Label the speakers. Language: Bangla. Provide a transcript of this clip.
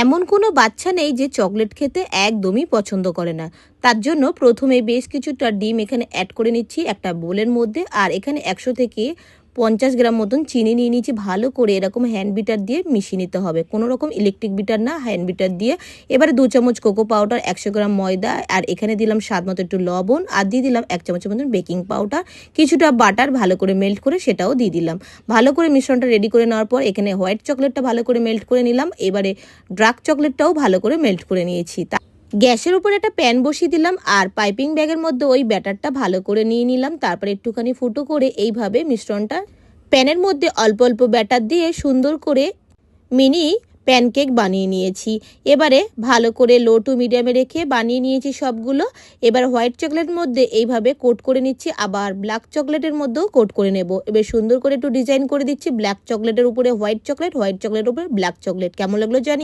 Speaker 1: এমন কোনো বাচ্চা নেই যে চকলেট খেতে একদমই পছন্দ করে না। তার জন্য প্রথমে বেশ কিছুটা ডিম এখানে অ্যাড করে নিচ্ছি একটা বোলের মধ্যে। আর এখানে ১০০ থেকে ৫০ গ্রাম মতন চিনি নিয়ে নিয়েছি। ভালো করে এরকম হ্যান্ড বিটার দিয়ে মিশিয়ে নিতে হবে। কোনো রকম ইলেকট্রিক বিটার না, হ্যান্ড বিটার দিয়ে। এবারে ২ চামচ কোকো পাউডার, ১০০ গ্রাম ময়দা, আর এখানে দিলাম স্বাদ মতো একটু লবণ, আর দিয়ে দিলাম ১ চামচের মতন বেকিং পাউডার, কিছুটা বাটার ভালো করে মেল্ট করে সেটাও দিয়ে দিলাম। ভালো করে মিশ্রণটা রেডি করে নেওয়ার পর এখানে হোয়াইট চকলেটটা ভালো করে মেল্ট করে নিলাম। এবারে ডার্ক চকলেটটাও ভালো করে মেল্ট করে নিয়েছি। গ্যাসের উপর একটা প্যান বসিয়ে দিলাম আর পাইপিং ব্যাগের মধ্যে ওই ব্যাটারটা ভালো করে নিয়ে নিলাম। তারপরে একটুখানি ফুটো করে এইভাবে মিশ্রণটা প্যানের মধ্যে অল্প অল্প ব্যাটার দিয়ে সুন্দর করে মিনি প্যানকেক বানিয়ে নিয়েছি। এবারে ভালো করে লো টু মিডিয়ামে রেখে বানিয়ে নিয়েছি সবগুলো। এবার হোয়াইট চকলেটের মধ্যে এইভাবে কোট করে নিচ্ছি, আবার ব্ল্যাক চকলেটের মধ্যেও কোট করে নেব। এবার সুন্দর করে একটু ডিজাইন করে দিচ্ছি, ব্ল্যাক চকলেটের উপরে হোয়াইট চকলেট, হোয়াইট চকলেটের উপরে ব্ল্যাক চকলেট। কেমন লাগলো জানি।